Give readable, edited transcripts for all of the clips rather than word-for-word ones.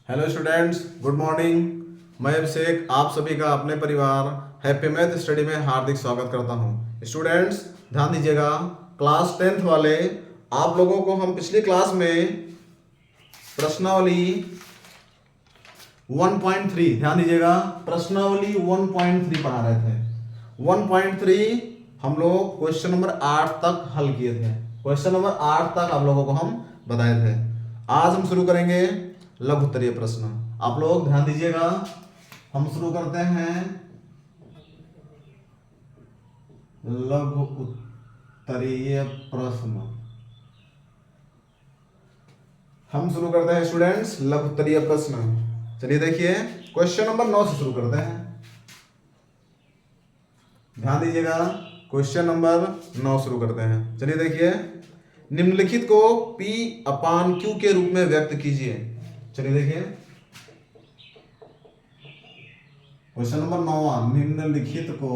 Hello students, good morning. मैं अभिषेक आप सभी का अपने परिवार हैप्पी मैथ स्टडी में हार्दिक स्वागत करता हूं। स्टूडेंट्स ध्यान दीजिएगा, क्लास 10th वाले आप लोगों को हम पिछली क्लास में प्रश्नावली 1.3 ध्यान दीजिएगा, प्रश्नावली 1.3 पढ़ा रहे थे। 1.3 हम लोग क्वेश्चन नंबर 8 तक हल किए थे। क्वेश्चन नंबर 8 तक आप लोगों को हम बताए थे। आज हम शुरू करेंगे लघु उत्तरीय प्रश्न। आप लोग ध्यान दीजिएगा, हम शुरू करते हैं लघु उत्तरीय प्रश्न। हम शुरू करते हैं स्टूडेंट्स लघु उत्तरीय प्रश्न। चलिए देखिए, क्वेश्चन नंबर 9 से शुरू करते हैं। ध्यान दीजिएगा, क्वेश्चन नंबर 9 शुरू करते हैं। चलिए देखिए, निम्नलिखित को P/Q के रूप में व्यक्त कीजिए। चलिए देखिए, क्वेश्चन नंबर 9, निम्नलिखित को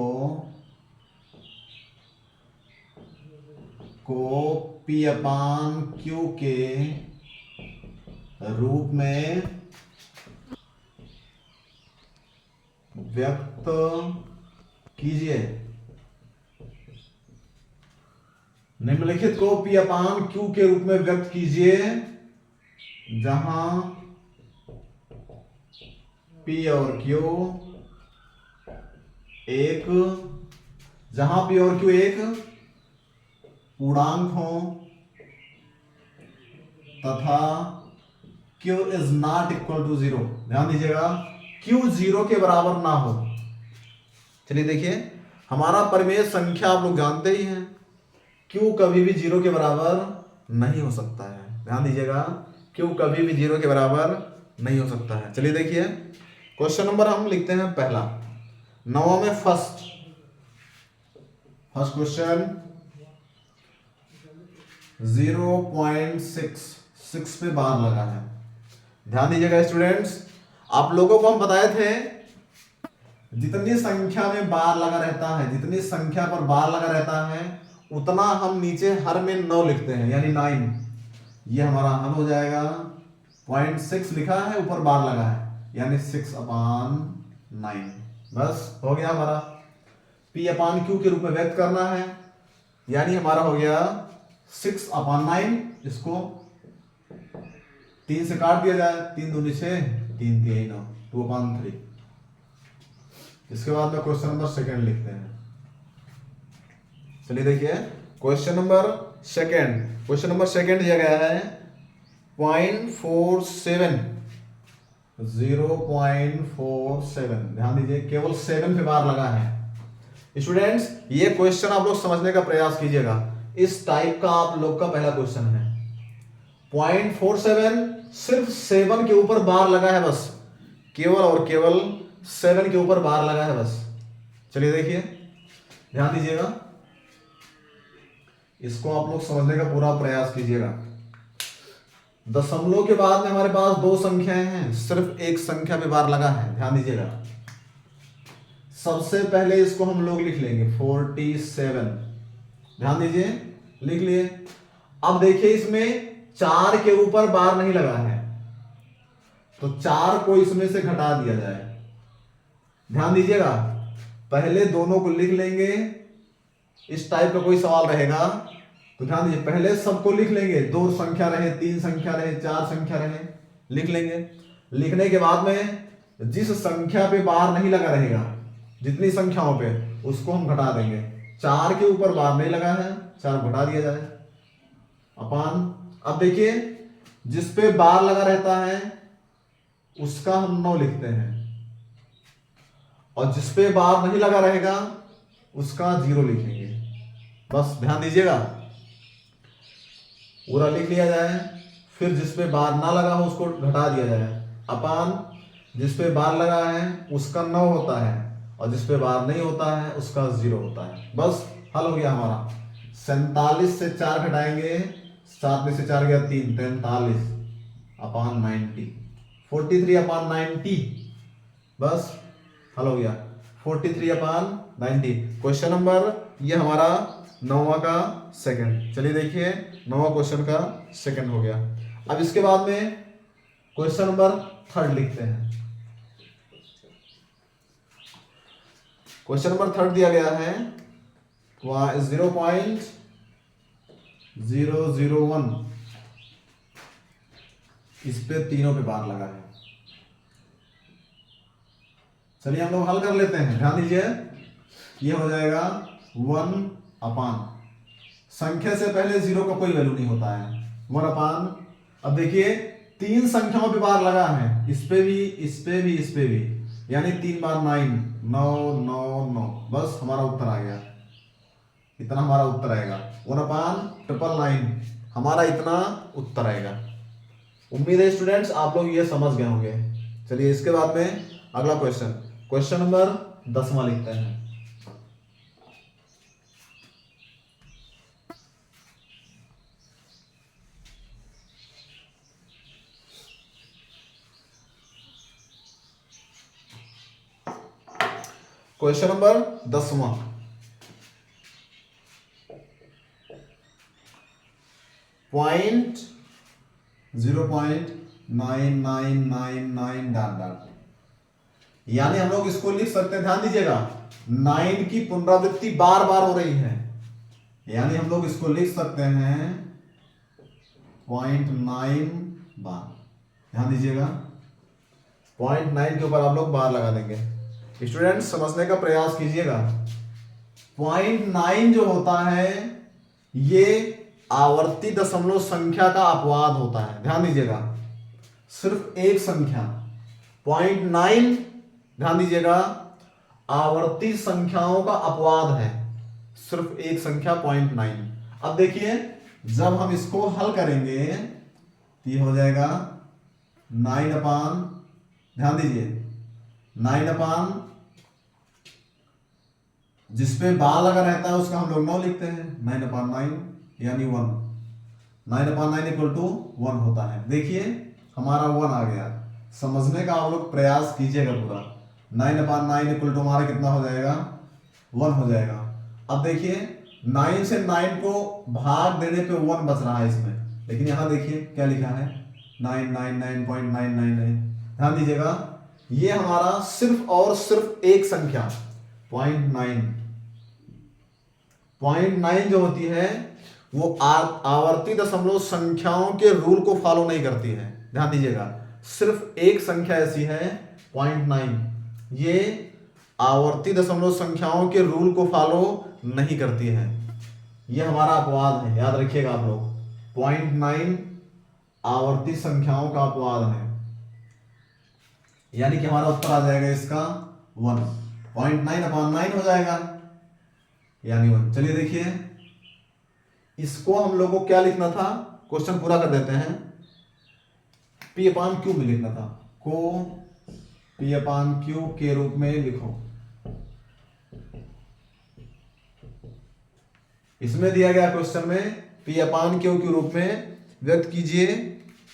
P/Q के रूप में व्यक्त कीजिए। निम्नलिखित को P/Q के रूप में व्यक्त कीजिए जहां P और Q एक पूर्णांक हो तथा Q is not equal to 0। ध्यान दीजिएगा, Q 0 के बराबर ना हो। चलिए देखिए, हमारा परिमेय संख्या आप लोग जानते ही हैं, Q कभी भी 0 के बराबर नहीं हो सकता है। ध्यान दीजिएगा, Q कभी भी 0 के बराबर नहीं हो सकता है। चलिए देखिए, क्वेश्चन नंबर हम लिखते हैं पहला, 9 में फर्स्ट क्वेश्चन 0.6 पे बार लगा है। ध्यान दीजिएगा स्टूडेंट्स, आप लोगों को हम बताए थे जितनी संख्या में बार लगा रहता है, जितनी संख्या पर बार लगा रहता है उतना हम नीचे हर में 9 लिखते हैं, यानी 9। ये हमारा हल हो जाएगा। 0.6 लिखा है, ऊपर बार लगा है, यानी 6/9। बस हो गया हमारा। P/Q के रूप में व्यक्त करना है, यानी हमारा हो गया 6/9। इसको 3 से काट दिया जाए, 3 दूनी 6, 3 3 9, 2/3। इसके बाद में क्वेश्चन नंबर सेकंड लिखते हैं। चलिए देखिए, क्वेश्चन नंबर सेकंड दिया गया है 0.47। 0.47 ध्यान दीजिए, केवल 7 पे बार लगा है। स्टूडेंट्स ये क्वेश्चन आप लोग समझने का प्रयास कीजिएगा, इस टाइप का आप लोग का पहला क्वेश्चन है। 0.47 सिर्फ 7 के ऊपर बार लगा है, बस केवल और केवल 7 के ऊपर बार लगा है बस। चलिए देखिए, ध्यान दीजिएगा, इसको आप लोग समझने का पूरा प्रयास कीजिएगा। दशमलव के बाद में हमारे पास 2 संख्याएं हैं, सिर्फ एक संख्या पे बार लगा है। ध्यान दीजिएगा, सबसे पहले इसको हम लोग लिख लेंगे 47। ध्यान दीजिए, लिख लिए। अब देखिए, इसमें 4 के ऊपर बार नहीं लगा है, तो 4 को इसमें से घटा दिया जाए। ध्यान दीजिएगा, पहले दोनों को लिख लेंगे। इस टाइप का कोई सवाल रहेगा तो ध्यान दीजिए, पहले सबको लिख लेंगे, 2 संख्या रहे, 3 संख्या रहे, 4 संख्या रहे, लिख लेंगे। लिखने के बाद में जिस संख्या पे बार नहीं लगा रहेगा, जितनी संख्याओं पे, उसको हम घटा देंगे। 4 के ऊपर बार नहीं लगा है, 4 घटा दिया जाए अपान। अब देखिए, जिस पे बार लगा रहता है उसका हम 9 लिखते हैं, और जिस पे बार नहीं लगा रहेगा उसका 0 लिखेंगे। बस ध्यान दीजिएगा, पूरा लिख लिया जाए। फिर जिस पे बार ना लगा हो उसको घटा दिया जाए अपान। जिस पे बार लगा है उसका 9 होता है, और जिस पे बार नहीं होता है उसका 0 होता है। बस हल हो गया हमारा। 47 से 4 घटाएंगे, 7 में से 4 गया 3, 43/90, 43/90। बस हल हो गया 43/90। क्वेश्चन नंबर ये हमारा 9वां का सेकंड। चलिए देखिए, 9वां क्वेश्चन का सेकंड हो गया। अब इसके बाद में क्वेश्चन नंबर थर्ड लिखते हैं। क्वेश्चन नंबर थर्ड दिया गया है 0.001, इस पे तीनों पे बार लगा है। चलिए हम लोग हल कर लेते हैं, ध्यान दीजिए। ये हो जाएगा 1/, संख्या से पहले जीरो का कोई वैल्यू नहीं होता है, 1/। अब देखिए 3 संख्याओं पे बार लगा है, इस पे भी, इस पे भी, इस पे भी, यानी 3 बार 9, 9 9 9, बस हमारा उत्तर आ गया। इतना हमारा उत्तर आएगा, 1/999, हमारा इतना उत्तर आएगा। उम्मीद है स्टूडेंट्स आप लोग ये समझ गए होंगे। चलिए इसके बाद में अगला क्वेश्चन, क्वेश्चन नंबर 10वां लिखते हैं। क्वेश्चन नंबर 10वां, पॉइंट 0.9999 डॉट डॉट, यानी हम लोग इसको लिख सकते हैं, ध्यान दीजिएगा, 9 की पुनरावृत्ति बार बार हो रही है, यानी हम लोग इसको लिख सकते हैं 0.9 बार। ध्यान दीजिएगा 0.9 के ऊपर आप लोग बार लगा देंगे। स्टूडेंट्स समझने का प्रयास कीजिएगा। 0.9 जो होता है ये आवर्ती दशमलव संख्या का अपवाद होता है। ध्यान दीजिएगा, सिर्फ एक संख्या 0.9, ध्यान दीजिएगा, आवर्ती संख्याओं का अपवाद है, सिर्फ एक संख्या 0.9। अब देखिए जब हम इसको हल करेंगे तो ये हो जाएगा 9/, ध्यान दीजिए 9/, जिसपे बार लगा रहता है उसका हम लोग 9 लिखते हैं, 9/9 यानी 1, 9/9 इक्वल टू 1 होता है। देखिए हमारा 1 आ गया। समझने का आप लोग प्रयास कीजिएगा पूरा। 9/9 इक्वल टू हमारा कितना हो जाएगा, 1 हो जाएगा। अब देखिए 9 से 9 को भाग देने पे 1 बच रहा है इसमें, लेकिन यहां देखिए क्या लिखा है 999.999। ध्यान दीजिएगा ये हमारा सिर्फ और सिर्फ एक संख्या 0.9 जो होती है वो आवर्ती दशमलव संख्याओं के रूल को फॉलो नहीं करती है। ध्यान दीजिएगा सिर्फ एक संख्या ऐसी है 0.9, ये आवर्ती दशमलव संख्याओं के रूल को फॉलो नहीं करती है, ये हमारा अपवाद है, याद रखिएगा आप लोग। 0.9 आवर्ती संख्याओं का अपवाद है, यानी कि हमारा उत्तर आ जाएगा इसका 1, 0.9/9 हो जाएगा यानी 1। चलिए देखिए इसको हम लोगों को क्या लिखना था, क्वेश्चन पूरा कर देते हैं। P/Q में लिखना था, को P/Q के रूप में लिखो। इसमें दिया गया क्वेश्चन में P/Q के रूप में व्यक्त कीजिए।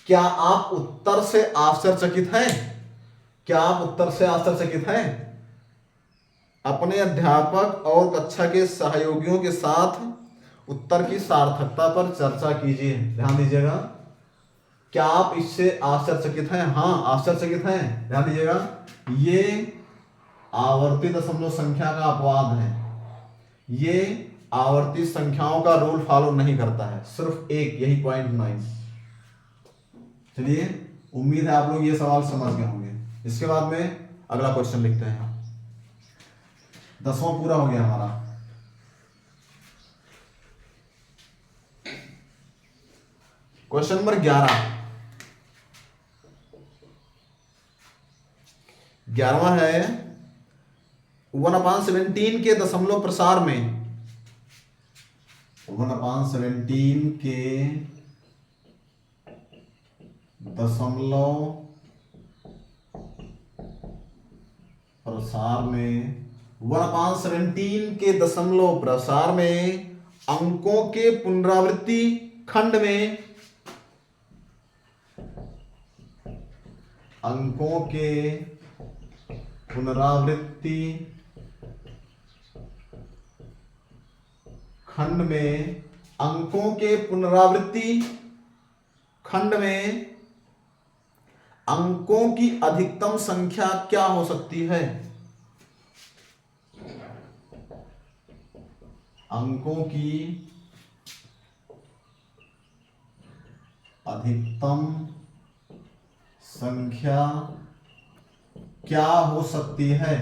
क्या आप उत्तर से आश्चर्यचकित हैं? क्या आप उत्तर से आश्चर्यचकित हैं? अपने अध्यापक और कक्षा के सहयोगियों के साथ उत्तर की सार्थकता पर चर्चा कीजिए। ध्यान दीजिएगा, क्या आप इससे आश्चर्यचकित हैं? हाँ आश्चर्यचकित हैं। ध्यान दीजिएगा ये आवर्ती दशमलव संख्या का अपवाद है, ये आवर्ती संख्याओं का रूल फॉलो नहीं करता है, सिर्फ एक, यही 0.9। चलिए उम्मीद है आप लोग ये सवाल समझ गए होंगे। इसके बाद में अगला क्वेश्चन लिखते हैं। 10वां पूरा हो गया हमारा। क्वेश्चन नंबर 11वां है 1/17 के दशमलव प्रसार में, 1/17 के दशमलव प्रसार में, 1/17 के दशमलव प्रसार में अंकों के पुनरावृत्ति खंड में, अंकों के पुनरावृत्ति खंड में, अंकों के पुनरावृत्ति खंड में अंकों की अधिकतम संख्या क्या हो सकती है? अंकों की अधिकतम संख्या क्या हो सकती है?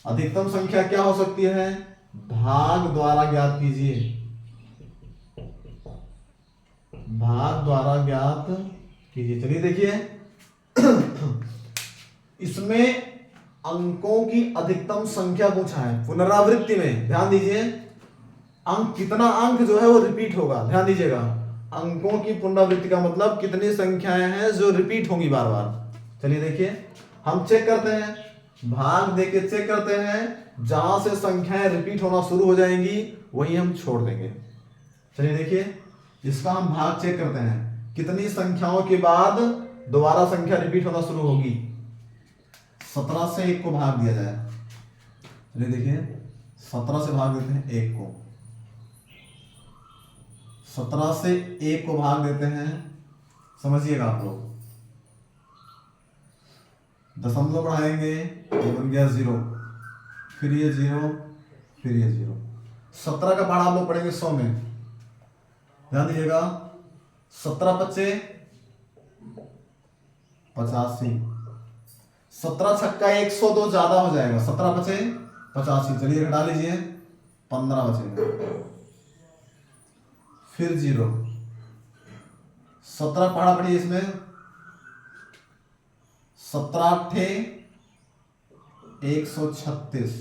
अधिकतम संख्या क्या हो सकती है? भाग द्वारा ज्ञात कीजिए। भाग द्वारा ज्ञात कीजिए। चलिए देखिए इसमें अंकों की अधिकतम संख्या पूछा है पुनरावृत्ति में। ध्यान दीजिए, अंक कितना अंक जो है वो रिपीट होगा। ध्यान दीजिएगा, अंकों की पुनरावृत्ति का मतलब कितनी संख्याएं हैं जो रिपीट होंगी बार बार। चलिए देखिए, हम चेक करते हैं, भाग देके चेक करते हैं, जहां से संख्याएं रिपीट होना शुरू हो जाएंगी वहीं हम छोड़ देंगे। चलिए देखिए, इसका हम भाग चेक करते हैं, कितनी संख्याओं के बाद दोबारा संख्या रिपीट होना शुरू होगी। 17 से 1 को भाग दिया जाए। चलिए देखिए, 17 से भाग देते हैं 1 को, 17 से 1 को भाग देते हैं। समझिएगा आप लोग, दशमलव बढ़ाएंगे, ये बन गया 0, फिर ये 0, फिर ये 0। 17 का पहाड़ा आप लोग पढ़ेंगे 100 में। ध्यान दीजिएगा, 17 पच्चे 85, 17 छक्का 102 ज्यादा हो जाएगा, 17 पचे 85। चलिए घटा लीजिए, 15 बचेंगे, फिर 0। 17 पहाड़ा पढ़िए इसमें, 17 अट्ठे 136,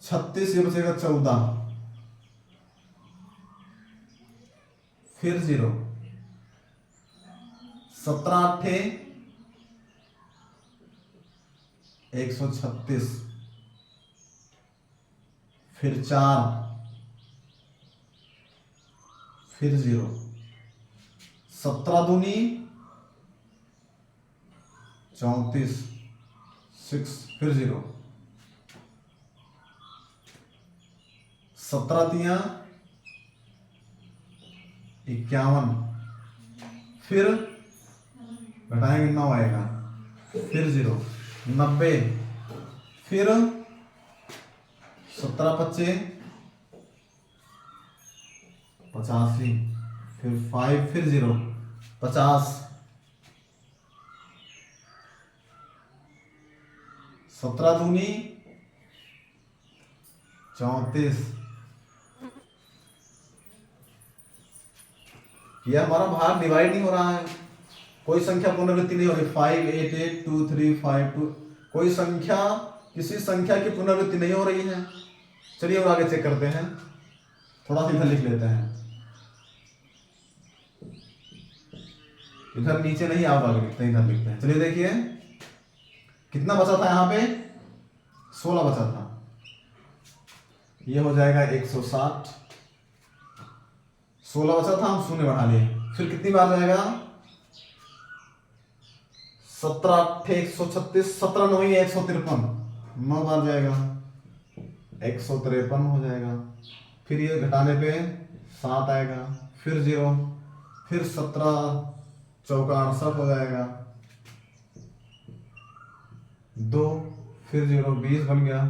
36 ये बचेगा 14, फिर 0। 17 अट्ठे 136, फिर 4, फिर 0। 17 दूनी 34, 6, फिर 0। 17 तिया 51, फिर घटाएंगे 9 आएगा, फिर 0। 90, फिर 17 पच्चे 85, फिर 5, फिर 0। 50, 17 दूनी 34। यह हमारा भाग डिवाइड नहीं हो रहा है, कोई संख्या पुनरावृत्ति नहीं हो रही। 5 8 8 2 3 5 2, कोई संख्या किसी संख्या की पुनरावृत्ति नहीं हो रही है। चलिए और आगे चेक करते हैं, थोड़ा सा इधर लिख लेते हैं, इधर नीचे नहीं, आप आगे लिखते हैं, इधर लिखते हैं। चलिए देखिए, कितना बचा था यहाँ पे? 16 बचा था, ये हो जाएगा 160। 16 बचा था, हम शून्य बढ़ा लिए, फिर कितनी बार जाएगा? 17 अट्ठे 136, 17 9 153, 9 बार जाएगा, 153 हो जाएगा। फिर ये घटाने पे 7 आएगा, फिर 0, फिर 17 चौका 68 हो जाएगा, 2, फिर 0, 20 बन गया।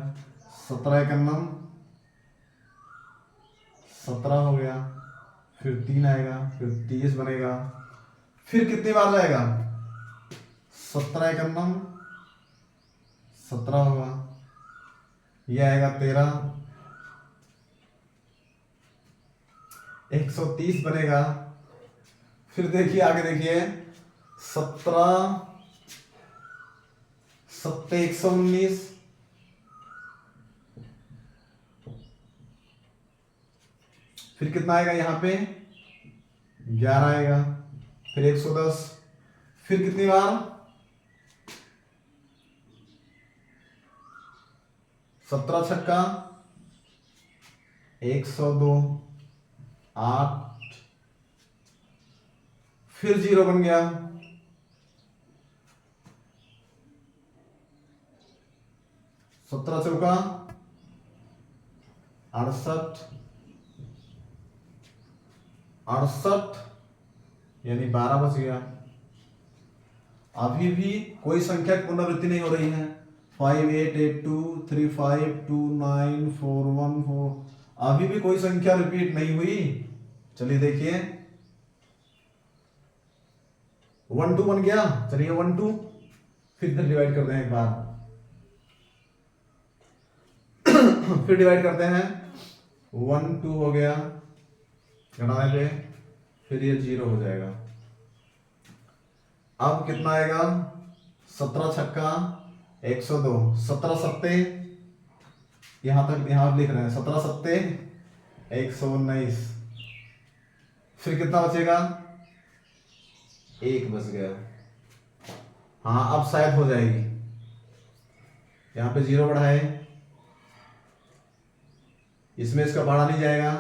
17 51 17 हो गया, फिर 3 आएगा, फिर 30 बनेगा। फिर कितनी बार जाएगा? 17 51 17 होगा, ये आएगा 13, 130 बनेगा। फिर देखिए आगे देखिए, 17 7 119, फिर कितना आएगा यहाँ पे? 11 आएगा, फिर 110, फिर कितनी बार? 17 छक्का 102, 8, फिर 0 बन गया, 17 चौका 68, 68 यानी 12 बच गया। अभी भी कोई संख्या की पुनरावृत्ति नहीं हो रही है। 5 8 8 2 3 5 2 9 4 1 4, अभी भी कोई संख्या रिपीट नहीं हुई। चलिए देखिए 1 2 बन गया। चलिए 1 2 फिर डिवाइड करते हैं एक बार। फिर डिवाइड करते हैं। 1 2 हो गया घटाने पे, फिर ये 0 हो जाएगा। अब कितना आएगा? 17 छक्का 102, 17 सत्ते, यहां तक यहां लिख रहे हैं 17 सत्ते 119। फिर कितना बचेगा? 1 बच गया। हाँ अब शायद हो जाएगी। यहां पे 0 बढ़ाए, इसमें इसका बढ़ा नहीं जाएगा,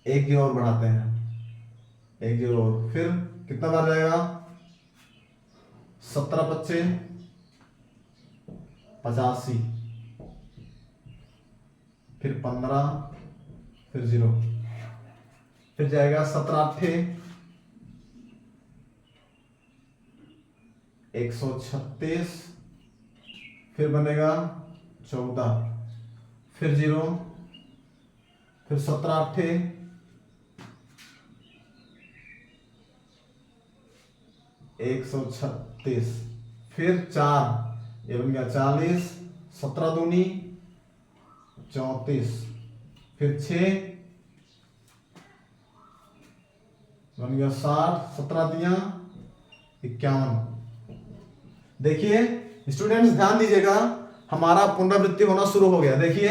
1 0 और बढ़ाते हैं, 1 0 और, फिर कितना बार जाएगा? 17 बच्चे 85, फिर 15, फिर 0, फिर जाएगा 17 8 136, फिर बनेगा 14, फिर 0, फिर 17 8 136, फिर 4, ये बन गया 40, 17 दूनी 34, फिर 6 बन गया 60, 17 दिया 51। देखिए स्टूडेंट्स ध्यान दीजिएगा, हमारा पुनरावृत्ति होना शुरू हो गया। देखिए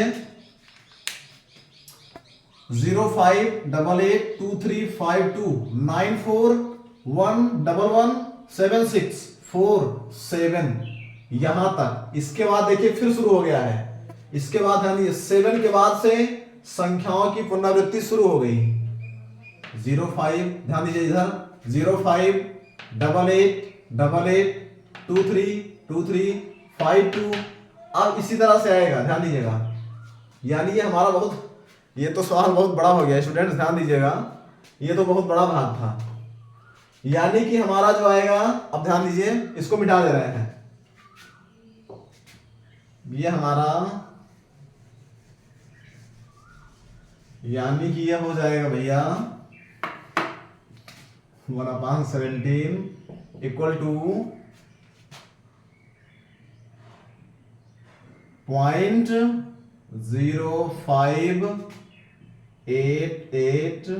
0 5 8 8 2 3 5 2 9 4 1 1 1 7 6 4 7, यहां तक। इसके बाद देखिए फिर शुरू हो गया है। इसके बाद ध्यान दीजिए 7 के बाद से संख्याओं की पुनरावृत्ति शुरू हो गई। 0 5, ध्यान दीजिए इधर 0 5 8 8 8 8 2 3 2 3 5 2, अब इसी तरह से आएगा, ध्यान दीजिएगा। यानी ये हमारा बहुत, ये तो सवाल बहुत बड़ा हो गया स्टूडेंट्स, ध्यान दीजिएगा, ये तो बहुत बड़ा भाग था। यानी कि हमारा जो आएगा, अब ध्यान दीजिए, इसको मिटा दे रहे हैं, ये हमारा, यानी कि ये हो जाएगा भैया 1/17 इक्वल टू 0.0588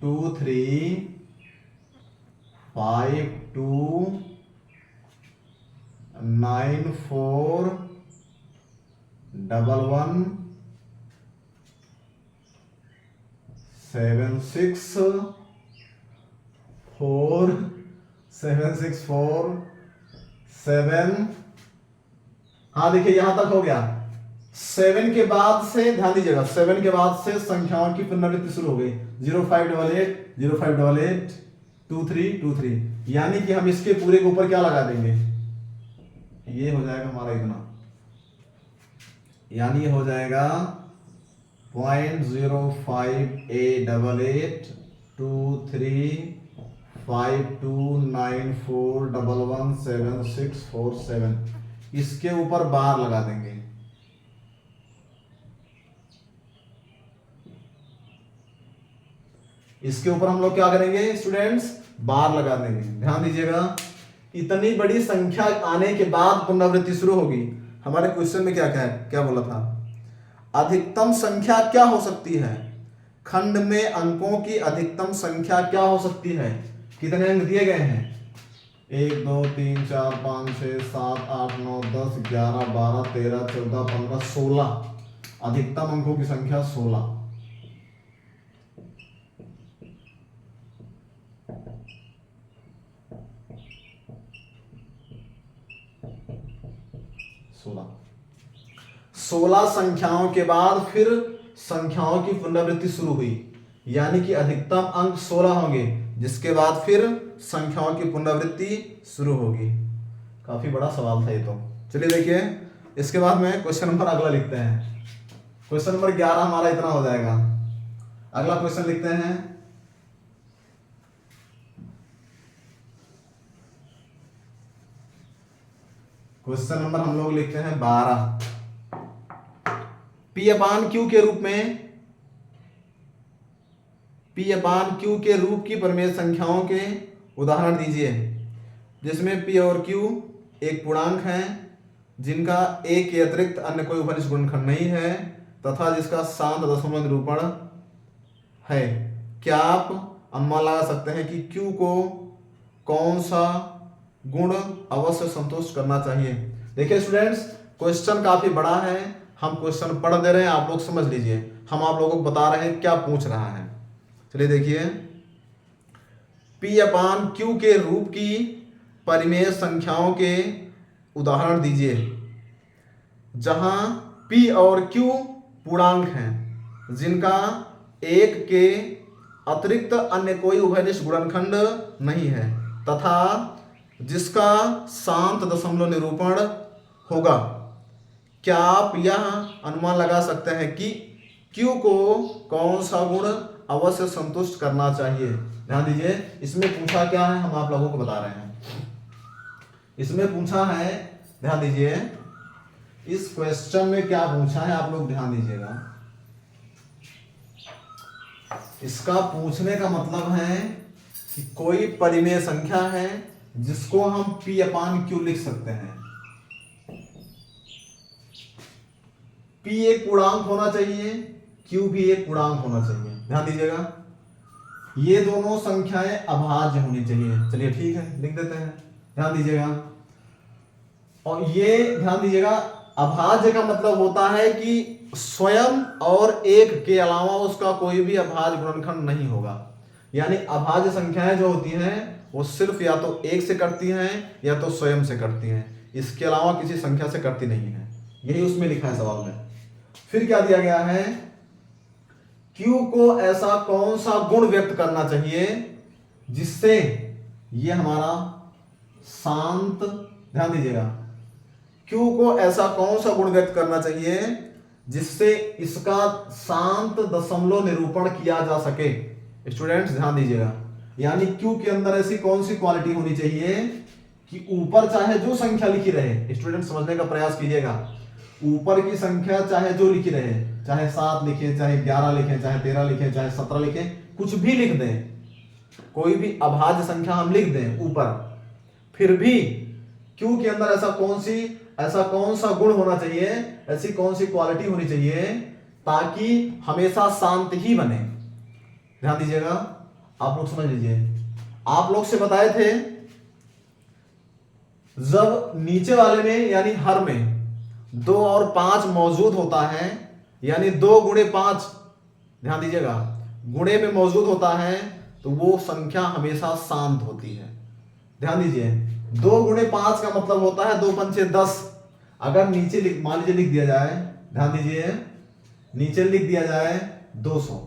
23 52 94 11 764 764 7। हाँ देखिए यहां तक हो गया। 7 के बाद से ध्यान दीजिएगा, 7 के बाद से संख्याओं की पुनरावृत्ति शुरू हो गई। 0588 0588 23 23, यानी कि हम इसके पूरे के ऊपर क्या लगा देंगे, ये हो जाएगा हमारा इतना, यानी हो जाएगा 0.0588 23 52 94 11 7647, इसके ऊपर बार लगा देंगे। इसके ऊपर हम लोग क्या करेंगे स्टूडेंट्स, बार लगा देंगे। ध्यान दीजिएगा, इतनी बड़ी संख्या आने के बाद पुनरावृत्ति शुरू होगी। हमारे क्वेश्चन में क्या बोला था, अधिकतम संख्या क्या हो सकती है, खंड में अंकों की अधिकतम संख्या क्या हो सकती है। कितने अंक दिए गए हैं, 1 2 3 4 5 6 7 8 9 10 11 12 13 14 15 16, अधिकतम अंकों की संख्या 16। सोलह संख्याओं के बाद फिर संख्याओं की पुनरावृत्ति शुरू हुई, यानी कि अधिकतम अंक 16 होंगे, जिसके बाद फिर संख्याओं की पुनरावृत्ति शुरू होगी। काफी बड़ा सवाल था ये तो। चलिए देखिए, इसके बाद में क्वेश्चन नंबर अगला लिखते हैं। क्वेश्चन नंबर 11 हमारा इतना हो जाएगा। अगला क्वेश्चन लिखते हैं, क्वेश्चन नंबर हम लोग लिखते हैं 12। P अपान Q के रूप में, P अपान Q के रूप की परिमेय संख्याओं के उदाहरण दीजिए जिसमें P और Q एक पूर्णांक हैं जिनका एक के अतिरिक्त अन्य कोई उभयनिष्ठ गुणनखंड नहीं है तथा जिसका शांत दशमलव निरूपण है। क्या आप अनुमान लगा सकते हैं कि Q को कौन सा गुण अवश्य संतुष्ट करना चाहिए? देखिए स्टूडेंट्स, क्वेश्चन काफी बड़ा है, हम क्वेश्चन पढ़ दे रहे हैं, आप लोग समझ लीजिए, हम आप लोगों को बता रहे हैं क्या पूछ रहा है। चलिए देखिए, P अपान Q के रूप की परिमेय संख्याओं के उदाहरण दीजिए जहां P और Q पूर्णांक हैं जिनका एक के अतिरिक्त अन्य कोई उभयनिष्ठ गुणनखंड नहीं है तथा जिसका शांत दशमलव निरूपण होगा। क्या आप यह अनुमान लगा सकते हैं कि Q को कौन सा गुण अवश्य संतुष्ट करना चाहिए? ध्यान दीजिए, इसमें पूछा क्या है हम आप लोगों को बता रहे हैं। इसमें पूछा है, ध्यान दीजिए, इस क्वेश्चन में क्या पूछा है आप लोग ध्यान दीजिएगा। इसका पूछने का मतलब है कि कोई परिमेय संख्या है जिसको हम P अपान Q लिख सकते हैं। P एक पूर्णांक होना चाहिए, Q भी एक पूर्णांक होना चाहिए। ध्यान दीजिएगा, ये दोनों संख्याएं अभाज्य होनी चाहिए। चलिए ठीक है, लिख देते हैं, ध्यान दीजिएगा। और ये ध्यान दीजिएगा, अभाज्य का मतलब होता है कि स्वयं और एक के अलावा उसका कोई भी अभाज्य गुणनखंड नहीं होगा। यानी अभाज्य संख्याएं जो होती हैं वो सिर्फ या तो एक से कटती हैं या तो स्वयं से कटती हैं, इसके अलावा किसी संख्या से कटती नहीं है। यही उसमें लिखा है सवाल में। फिर क्या दिया गया है, Q को ऐसा कौन सा गुण व्यक्त करना चाहिए जिससे ये हमारा शांत, ध्यान दीजिएगा, Q को ऐसा कौन सा गुण व्यक्त करना चाहिए जिससे इसका शांत दशमलव निरूपण किया जा सके। स्टूडेंट्स ध्यान दीजिएगा, यानी Q के अंदर ऐसी कौन सी क्वालिटी होनी चाहिए कि ऊपर चाहे जो संख्या लिखी रहे, स्टूडेंट समझने का प्रयास कीजिएगा, ऊपर की संख्या चाहे जो लिखी रहे, चाहे 7 लिखे, चाहे 11 लिखे, चाहे 13 लिखे, चाहे 17 लिखे, कुछ भी लिख दें, कोई भी अभाज्य संख्या हम लिख दें ऊपर, फिर भी Q के अंदर ऐसा कौन सा गुण होना चाहिए, ऐसी कौन सी क्वालिटी होनी चाहिए ताकि हमेशा शांत ही बने। ध्यान दीजिएगा, आप लोग समझ लीजिए, आप लोग से बताए थे जब नीचे वाले में यानी हर में 2 और 5 मौजूद होता है, यानी 2 गुणे 5, ध्यान दीजिएगा, गुणे में मौजूद होता है तो वो संख्या हमेशा शांत होती है। ध्यान दीजिए, 2 गुणे 5 का मतलब होता है 2 पंचे 10। अगर नीचे मान लीजिए लिख दिया जाए, ध्यान दीजिए, नीचे लिख दिया जाए 200।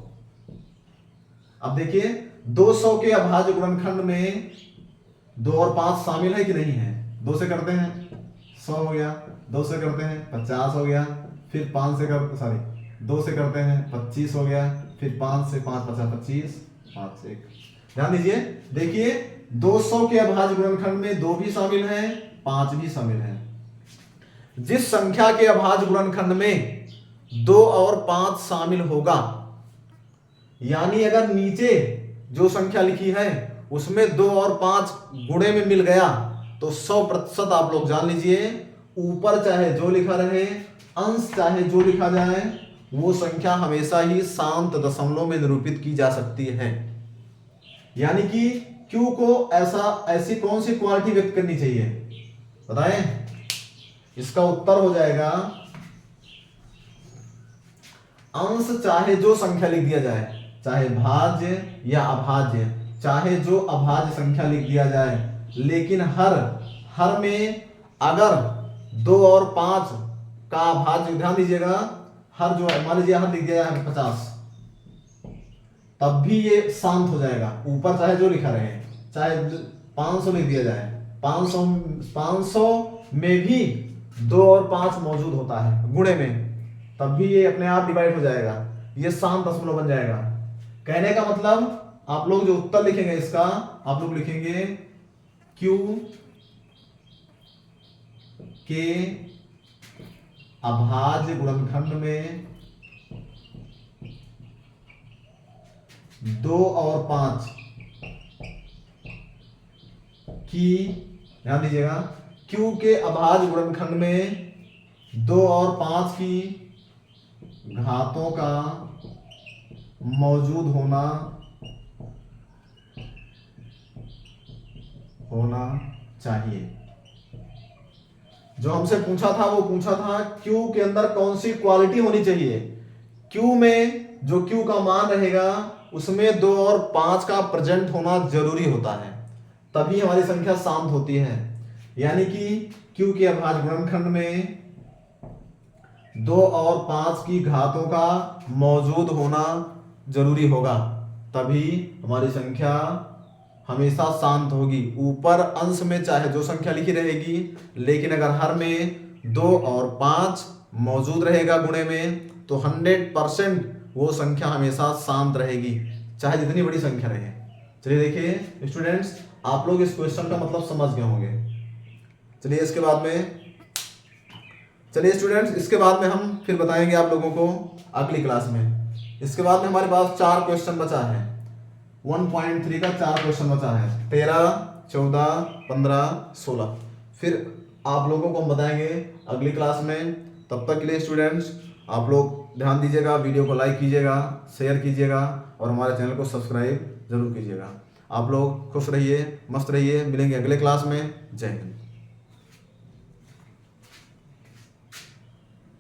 अब देखिए 200 के अभाज्य गुणनखंड में 2 और 5 शामिल है कि नहीं है? 2 से करते हैं 100 हो गया, 2 से करते हैं 50 हो गया, फिर 2 से करते हैं 25 हो गया, फिर 5 से 5 50 25, 5 से 1। ध्यान दीजिए, देखिए 200 के अभाज्य गुणनखंड में 2 भी शामिल है, 5 भी शामिल है। जिस संख्या के अभाज्य गुणनखंड में 2 और 5 शामिल होगा, यानी अगर नीचे जो संख्या लिखी है उसमें 2 और 5 गुणे में मिल गया तो 100% आप लोग जान लीजिए, ऊपर चाहे जो लिखा रहे, अंश चाहे जो लिखा जाए, वो संख्या हमेशा ही शांत दशमलव में निरूपित की जा सकती है। यानी कि Q को ऐसी कौन सी क्वालिटी व्यक्त करनी चाहिए बताएं? इसका उत्तर हो जाएगा अंश चाहे जो संख्या लिख दिया जाए, चाहे भाज्य या अभाज्य, चाहे जो अभाज्य संख्या लिख दिया जाए, लेकिन हर में अगर 2 और 5 का अभाज्य, ध्यान दीजिएगा, हर जो है मान लीजिए हर लिख दिया जाए 50, तब भी ये शांत हो जाएगा, ऊपर चाहे जो लिखा रहे, चाहे 500 लिख दिया जाए, 500 में भी 2 और 5 मौजूद होता है गुणे में, तब भी ये अपने आप डिवाइड हो जाएगा, ये शांत दशमलव बन जाएगा। कहने का मतलब आप लोग जो उत्तर लिखेंगे इसका, आप लोग लिखेंगे Q के अभाज्य गुणनखंड में 2 और 5 की, ध्यान दीजिएगा, Q के अभाज्य गुणनखंड में 2 और 5 की घातों का मौजूद होना चाहिए। जो हमसे पूछा था वो पूछा था Q के अंदर कौन सी क्वालिटी होनी चाहिए। Q में जो Q का मान रहेगा उसमें 2 और 5 का प्रेजेंट होना जरूरी होता है, तभी हमारी संख्या शांत होती है। यानी कि Q के अभाज्य गुणनखंड में 2 और 5 की घातों का मौजूद होना जरूरी होगा, तभी हमारी संख्या हमेशा शांत होगी। ऊपर अंश में चाहे जो संख्या लिखी रहेगी, लेकिन अगर हर में 2 और 5 मौजूद रहेगा गुणे में, तो 100% वो संख्या हमेशा शांत रहेगी, चाहे जितनी बड़ी संख्या रहे। चलिए देखिए स्टूडेंट्स, आप लोग इस क्वेश्चन का मतलब समझ गए होंगे। चलिए इसके बाद में हम फिर बताएंगे आप लोगों को अगली क्लास में। इसके बाद में हमारे पास 4 क्वेश्चन बचा है, 1.3 का 4 क्वेश्चन बचा है, 13, 14, 15, 16। फिर आप लोगों को हम बताएंगे अगली क्लास में। तब तक के लिए स्टूडेंट्स आप लोग ध्यान दीजिएगा, वीडियो को लाइक कीजिएगा, शेयर कीजिएगा और हमारे चैनल को सब्सक्राइब जरूर कीजिएगा। आप लोग खुश रहिए, मस्त रहिए, मिलेंगे अगले क्लास में। जय हिंद।